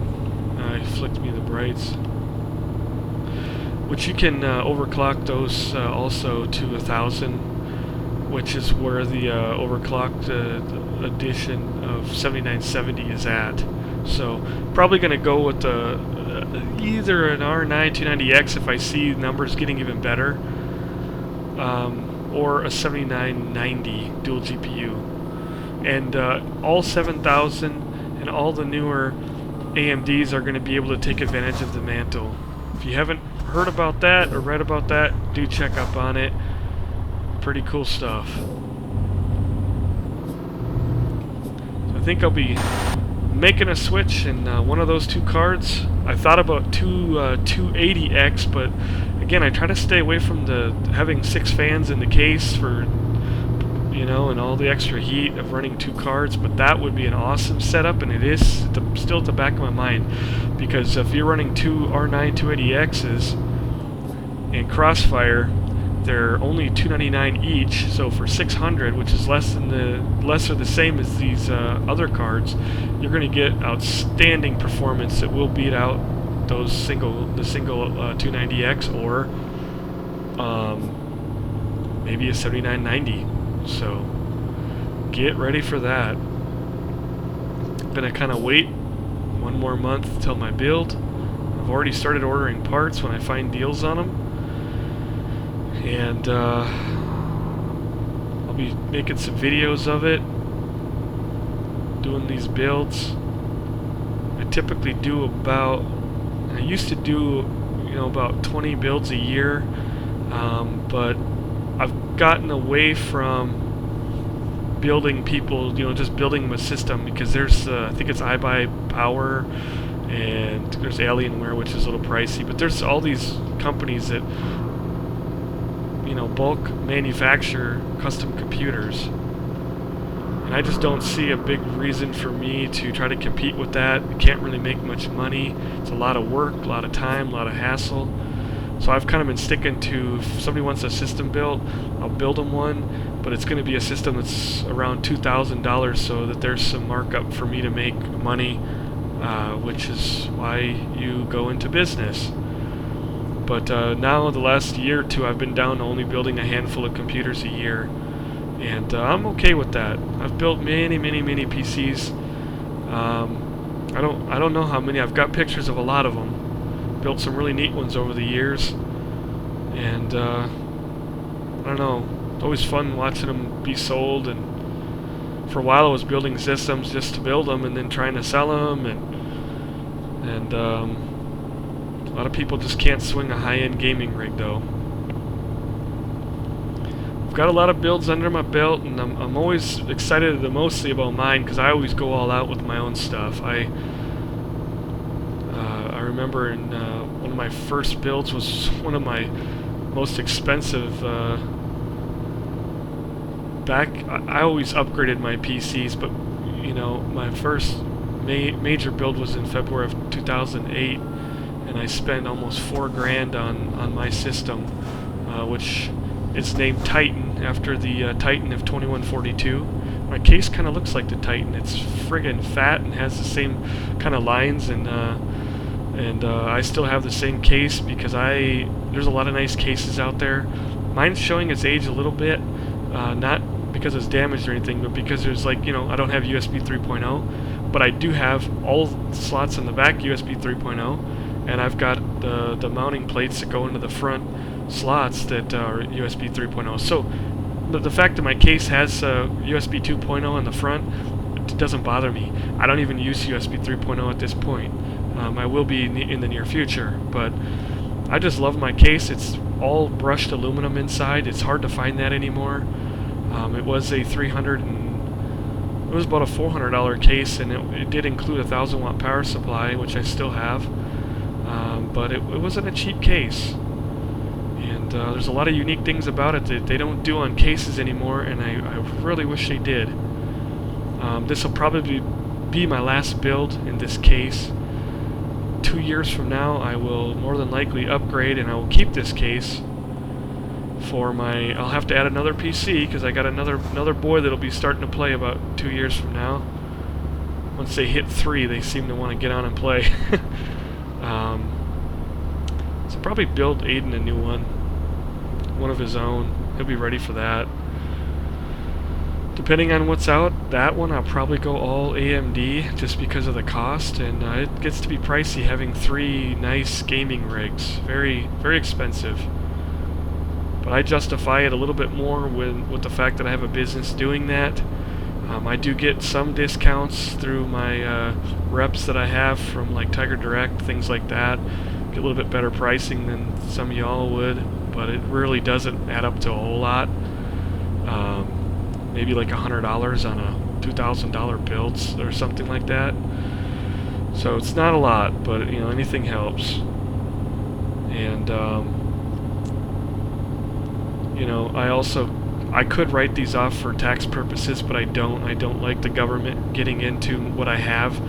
it flicked me the brights, which you can overclock those also to 1000, which is where the overclocked edition of 7970 is at. So probably going to go with either an R9 290X if I see numbers getting even better, or a 7990 dual GPU. And all 7000 and all the newer AMDs are going to be able to take advantage of the mantle. If you haven't heard about that or read about that, do check up on it. Pretty cool stuff. So I think I'll be making a switch in one of those two cards. I thought about 280X, but again, I try to stay away from having 6 fans in the case for, you know, and all the extra heat of running 2 cards. But that would be an awesome setup, and it is still at the back of my mind, because if you're running 2 R9 280Xs in Crossfire, they're only $299 each. So for $600, which is less or the same as these other cards, you're going to get outstanding performance that will beat out those single 290X or maybe a 7990. So get ready for that. I'm gonna kind of wait one more month till my build. I've already started ordering parts when I find deals on them, and I'll be making some videos of it, doing these builds. I typically do I used to do, you know, about 20 builds a year, but I've gotten away from building people, you know, just building them a system, because there's, I think it's iBuyPower, and there's Alienware, which is a little pricey, but there's all these companies that, you know, bulk manufacture custom computers. And I just don't see a big reason for me to try to compete with that. You can't really make much money. It's a lot of work, a lot of time, a lot of hassle. So I've kind of been sticking to, if somebody wants a system built, I'll build them one, but it's going to be a system that's around $2,000, so that there's some markup for me to make money, which is why you go into business. But now the last year or two, I've been down to only building a handful of computers a year. And I'm okay with that. I've built many PCs. I don't know how many. I've got pictures of a lot of them. Built some really neat ones over the years. And I don't know. It's always fun watching them be sold. And for a while, I was building systems just to build them, and then trying to sell them. And a lot of people just can't swing a high-end gaming rig, though. I've got a lot of builds under my belt, and I'm always excited mostly about mine, because I always go all out with my own stuff. I remember in one of my first builds was one of my most expensive. I always upgraded my PCs, but you know, my first major build was in February of 2008, and I spent almost $4 grand on my system, which is named Titan after the Titan of 2142. My case kind of looks like the Titan. It's friggin' fat and has the same kind of lines, and I still have the same case because there's a lot of nice cases out there. Mine's showing its age a little bit, not because it's damaged or anything, but because there's like, I don't have USB 3.0, but I do have all the slots in the back USB 3.0, and I've got the mounting plates that go into the front slots that are USB 3.0. So the fact that my case has USB 2.0 in the front, it doesn't bother me. I don't even use USB 3.0 at this point. I will be in the near future, but I just love my case. It's all brushed aluminum inside. It's hard to find that anymore. It was a it was about a $400 case, and it did include a 1,000-watt power supply, which I still have. But it wasn't a cheap case. And there's a lot of unique things about it that they don't do on cases anymore, and I really wish they did. This will probably be my last build in this case. 2 years from now, I will more than likely upgrade, and I will keep this case for my... I'll have to add another PC, because I got another boy that'll be starting to play about 2 years from now. Once they hit 3, they seem to want to get on and play. So probably build Aiden a new one of his own. He'll be ready for that. Depending on what's out, that one I'll probably go all AMD just because of the cost, and it gets to be pricey having 3 nice gaming rigs. Very, very expensive. But I justify it a little bit more with the fact that I have a business doing that. I do get some discounts through my reps that I have from like Tiger Direct, things like that. Get a little bit better pricing than some of y'all would, but it really doesn't add up to a whole lot. Maybe like $100 on a $2,000 builds or something like that. So it's not a lot, but anything helps. And I could write these off for tax purposes, but I don't. I don't like the government getting into what I have.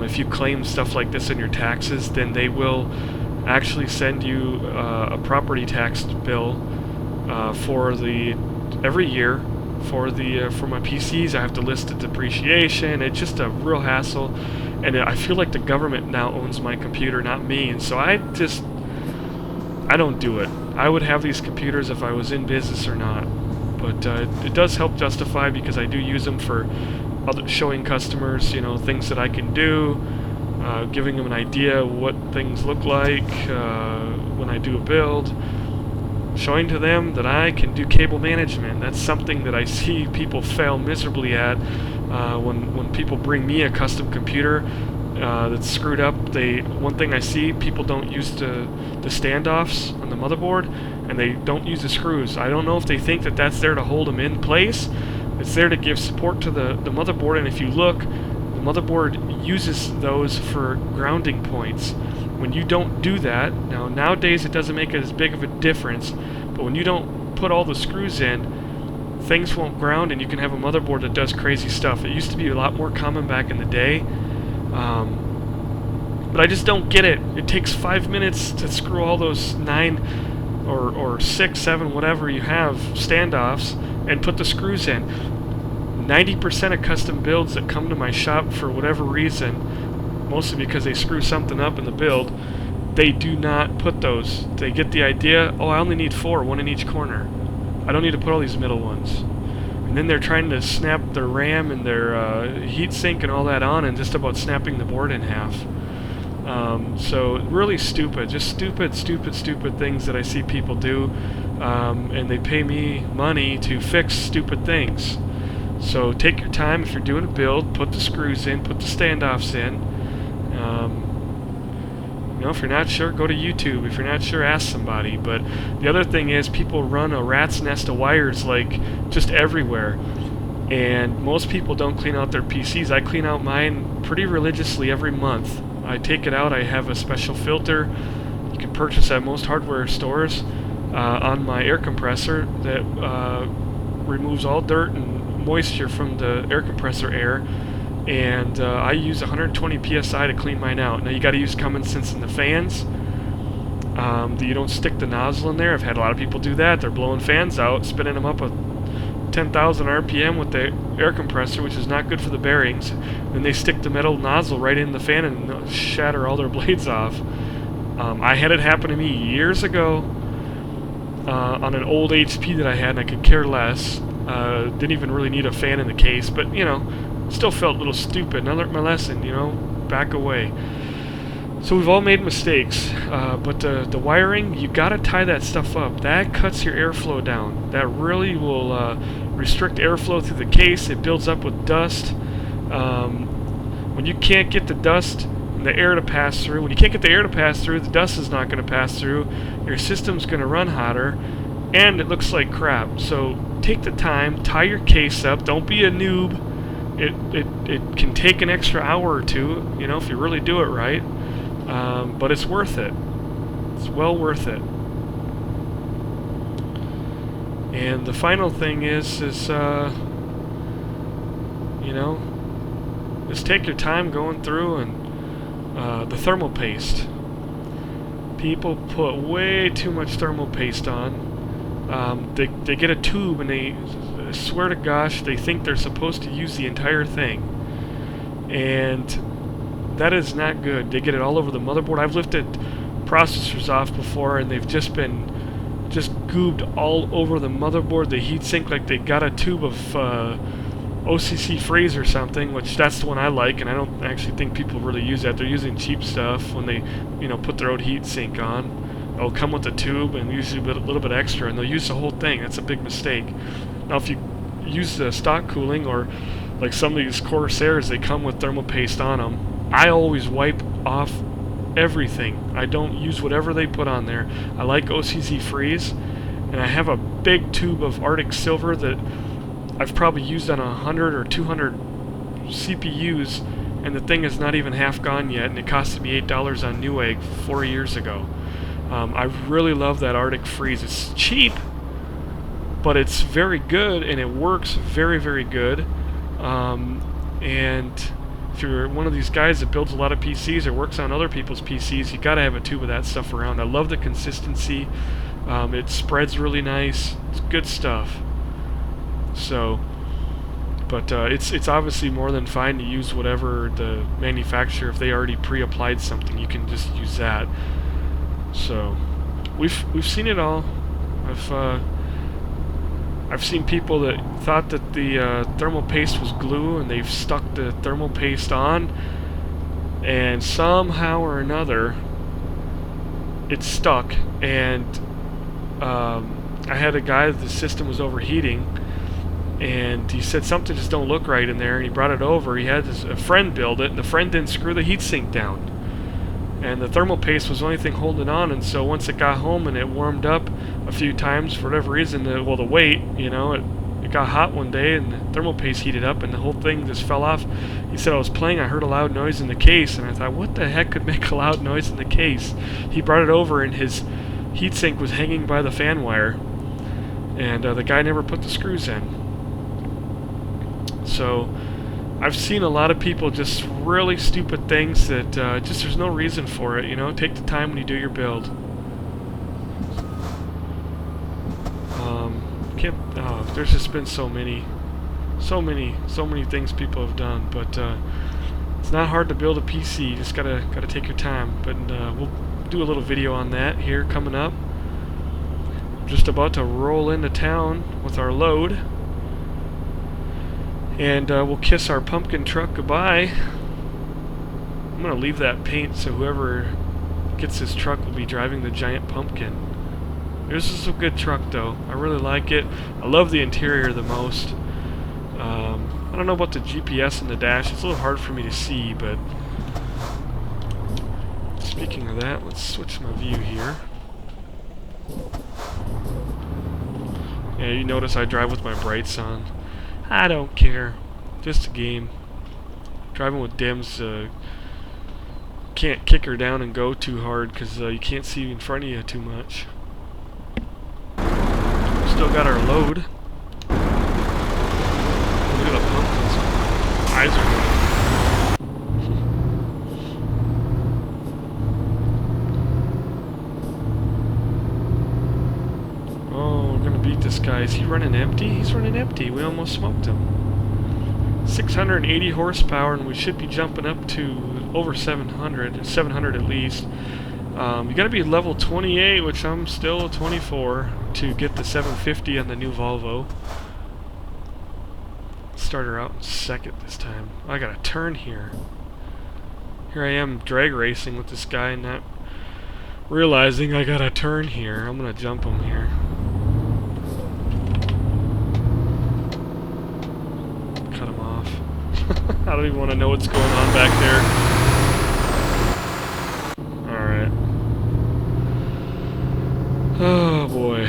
If you claim stuff like this in your taxes, then they will actually send you a property tax bill for every year. For my PCs, I have to list the depreciation. It's just a real hassle, and I feel like the government now owns my computer, not me. And so I don't do it. I would have these computers if I was in business or not. But it does help justify, because I do use them for showing customers, things that I can do, giving them an idea what things look like when I do a build. Showing to them that I can do cable management. That's something that I see people fail miserably at. When people bring me a custom computer that's screwed up, one thing I see, people don't use the standoffs on the motherboard, and they don't use the screws. I don't know if they think that that's there to hold them in place. It's there to give support to the motherboard, and if you look, the motherboard uses those for grounding points. When you don't do that, nowadays it doesn't make as big of a difference, but when you don't put all the screws in, things won't ground, and you can have a motherboard that does crazy stuff. It used to be a lot more common back in the day, but I just don't get it. It takes 5 minutes to screw all those 9 or 6, 7, whatever you have, standoffs, and put the screws in. 90% of custom builds that come to my shop for whatever reason, mostly because they screw something up in the build, they do not put those. They get the idea, I only need 4, 1 in each corner. I don't need to put all these middle ones. And then they're trying to snap their RAM and their heatsink and all that on, and just about snapping the board in half. So really stupid, just stupid things that I see people do, and they pay me money to fix stupid things. So take your time. If you're doing a build, put the screws in, put the standoffs in. If you're not sure, go to YouTube. If you're not sure, ask somebody. But the other thing is, people run a rat's nest of wires like just everywhere, and most people don't clean out their PCs. I clean out mine pretty religiously every month. I take it out. I have a special filter you can purchase at most hardware stores on my air compressor that removes all dirt and moisture from the air compressor air, and I use 120 psi to clean mine out. Now you got to use common sense in the fans. You don't stick the nozzle in there. I've had a lot of people do that. They're blowing fans out, spinning them up with 10,000 RPM with the air compressor, which is not good for the bearings. Then they stick the metal nozzle right in the fan and shatter all their blades off. I had it happen to me years ago on an old HP that I had, and I could care less. Didn't even really need a fan in the case, but, you know, still felt a little stupid. And I learned my lesson, you know, back away. So we've all made mistakes, but the wiring, you gotta tie that stuff up. That cuts your airflow down. That really will restrict airflow through the case. It builds up with dust. When you can't get the dust and the air to pass through, when you can't get the air to pass through, the dust is not going to pass through. Your system's going to run hotter, and it looks like crap. So take the time, tie your case up. Don't be a noob. It can take an extra hour or two, you know, if you really do it right. But it's worth it. It's well worth it. And the final thing is you know, just take your time going through and the thermal paste. People put way too much thermal paste on. They get a tube and they swear to gosh they think they're supposed to use the entire thing. And that is not good. They get it all over the motherboard. I've lifted processors off before and they've just been goobed all over the motherboard, the heatsink, like they got a tube of OCC freeze or something, which that's the one I like, and I don't actually think people really use that. They're using cheap stuff when they, you know, put their own heatsink on. It'll come with a tube and usually a little bit extra, and they'll use the whole thing. That's a big mistake. Now if you use the stock cooling, or like some of these Corsairs, they come with thermal paste on them. I always wipe off everything. I don't use whatever they put on there. I like OCC freeze, and I have a big tube of Arctic Silver that I've probably used on 100 or 200 CPUs, and the thing is not even half gone yet, and it costed me $8 on Newegg 4 years ago. I really love that Arctic Freeze. It's cheap, but it's very good, and it works very, very good. And if you're one of these guys that builds a lot of PCs or works on other people's PCs, you gotta have a tube of that stuff around. I love the consistency. It spreads really nice. It's good stuff. So, but it's obviously more than fine to use whatever the manufacturer, if they already pre-applied something, you can just use that. So, we've seen it all. I've seen people that thought that the thermal paste was glue, and they've stuck the thermal paste on, and somehow or another it's stuck. And I had a guy that the system was overheating, and he said something just don't look right in there, and he brought it over. He had a friend build it, and the friend didn't screw the heatsink down, and the thermal paste was the only thing holding on. And so once it got home and it warmed up a few times for whatever reason, well, the weight, you know, it got hot one day and the thermal paste heated up and the whole thing just fell off. He said, I was playing, I heard a loud noise in the case, and I thought, what the heck could make a loud noise in the case? He brought it over and his heatsink was hanging by the fan wire, and the guy never put the screws in. So I've seen a lot of people just really stupid things that just there's no reason for it, you know. Take the time when you do your build. There's just been so many things people have done, but it's not hard to build a PC. You just gotta take your time. But we'll do a little video on that here coming up. Just about to roll into town with our load, and we'll kiss our pumpkin truck goodbye. I'm gonna leave that paint so whoever gets this truck will be driving the giant pumpkin. This is a good truck though. I really like it. I love the interior the most. I don't know about the GPS and the dash. It's a little hard for me to see, but speaking of that, let's switch my view here. Yeah, you notice I drive with my brights on. I don't care. Just a game. Driving with dims, can't kick her down and go too hard because you can't see in front of you too much. Still got our load. Look at the pumpkins. Eyes are going. this guy. Is he running empty? He's running empty. We almost smoked him. 680 horsepower, and we should be jumping up to over 700. 700 at least. You gotta be level 28, which I'm still 24, to get the 750 on the new Volvo. Start her out second this time. I gotta turn here. Here I am drag racing with this guy, not realizing I gotta turn here. I'm gonna jump him here. Cut him off. I don't even want to know what's going on back there. Alright. Oh boy.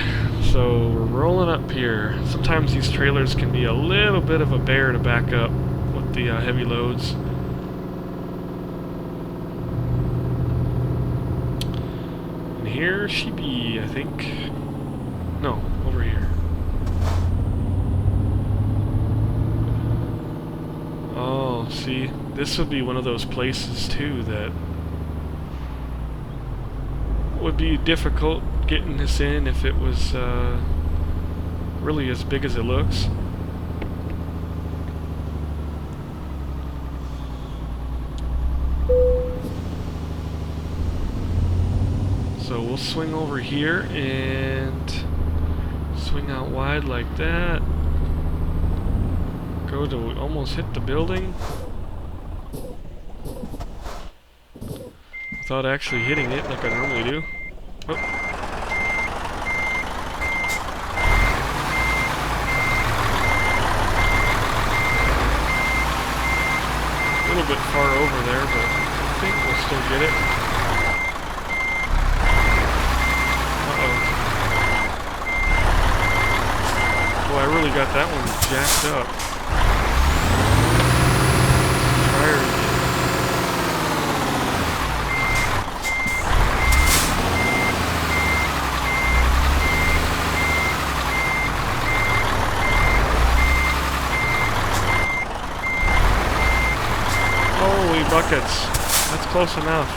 So we're rolling up here. Sometimes these trailers can be a little bit of a bear to back up with the heavy loads. And here she be, I think. No, over here. Oh, see, this would be one of those places too that would be difficult getting this in if it was really as big as it looks. So we'll swing over here and swing out wide like that. Go to almost hit the building without actually hitting it like I normally do. Oh. A little bit far over there, but I think we'll still get it. Uh-oh. Boy, I really got that one jacked up. Holy buckets. That's close enough.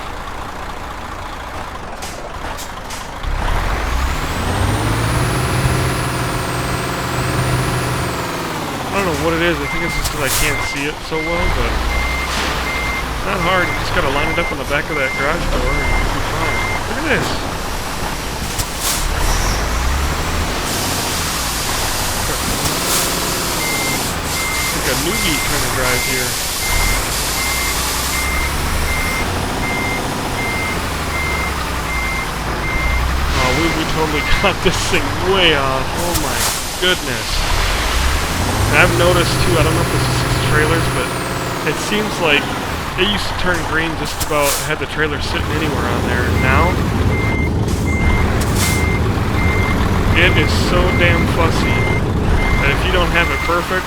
I don't know what it is. I think it's just because I can't see it so well, but it's not hard. You just gotta line it up on the back of that garage door and you'll be fine. Look at this. It's like a newbie kind of drive here. We totally got this thing way off. Oh my goodness. And I've noticed too, I don't know if this is trailers, but it seems like it used to turn green just about had the trailer sitting anywhere on there. Now, it is so damn fussy that if you don't have it perfect,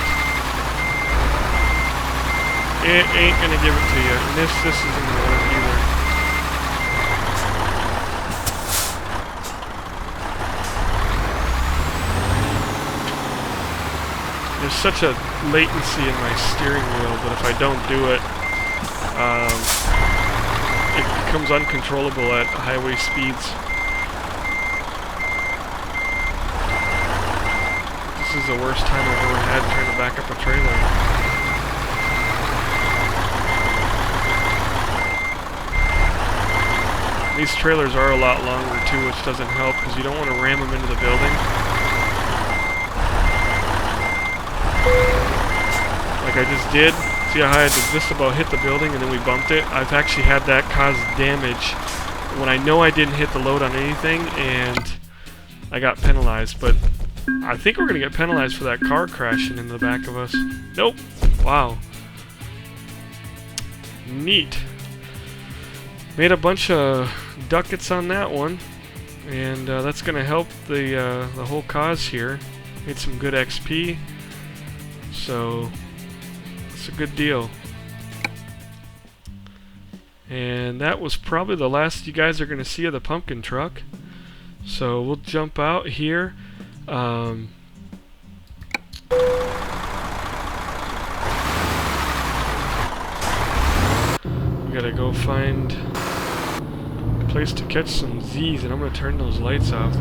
it ain't gonna give it to you. And this isn't gonna work either. There's such a latency in my steering wheel that if I don't do it, it becomes uncontrollable at highway speeds. This is the worst time I've ever had trying to back up a trailer. These trailers are a lot longer too, which doesn't help because you don't want to ram them into the building. Like I just did. See how I had to just about hit the building and then we bumped it? I've actually had that cause damage when I know I didn't hit the load on anything and I got penalized. But I think we're going to get penalized for that car crashing in the back of us. Nope. Wow. Neat. Made a bunch of ducats on that one. And that's going to help the whole cause here. Made some good XP. So it's a good deal. And that was probably the last you guys are going to see of the pumpkin truck. So we'll jump out here. We gotta go find a place to catch some Z's, and I'm gonna turn those lights off.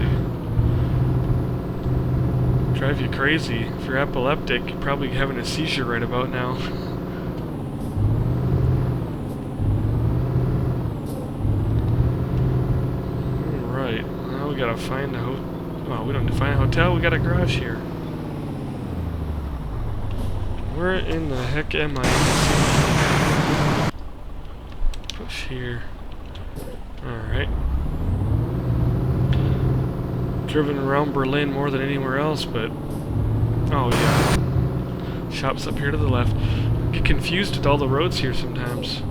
Drive you crazy. If you're epileptic, you're probably having a seizure right about now. Alright, now we gotta find a well, we don't need to find a hotel, we got a garage here. Where in the heck am I? Push here. Alright. Driven around Berlin more than anywhere else, but oh yeah, shops up here to the left. Get confused with all the roads here sometimes.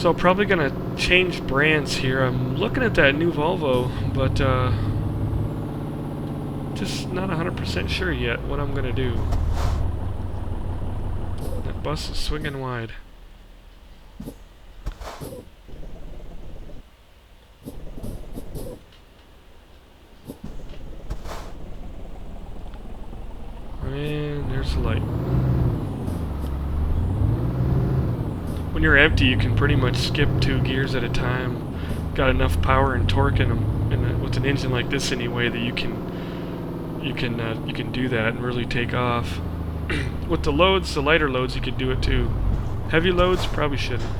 So probably gonna change brands here. I'm looking at that new Volvo, but just not 100% sure yet what I'm gonna do. That bus is swinging wide. And there's the light. When you're empty, you can pretty much skip 2 gears at a time. Got enough power and torque in them, with an engine like this anyway, that you can do that and really take off. With the loads, the lighter loads, you could do it too. Heavy loads, probably shouldn't.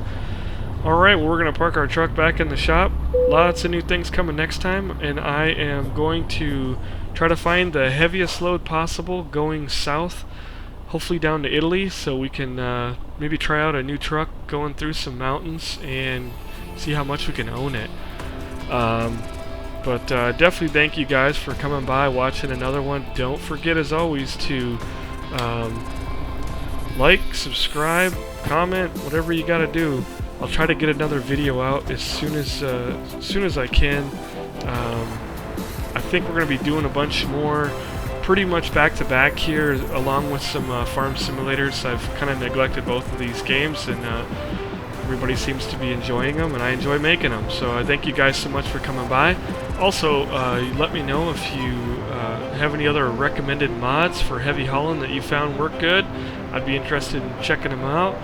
Alright, well, we're going to park our truck back in the shop. Lots of new things coming next time, and I am going to try to find the heaviest load possible going south, hopefully down to Italy, so we can maybe try out a new truck going through some mountains and see how much we can own it. But definitely thank you guys for coming by, watching another one. Don't forget, as always, to like, subscribe, comment, whatever you gotta do. I'll try to get another video out as soon as I can. I think we're going to be doing a bunch more, pretty much back to back here, along with some farm simulators. I've kind of neglected both of these games, and everybody seems to be enjoying them, and I enjoy making them. So I thank you guys so much for coming by. Also, let me know if you have any other recommended mods for heavy hauling that you found work good. I'd be interested in checking them out.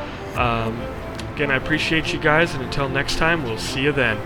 Again, I appreciate you guys, and until next time, we'll see you then.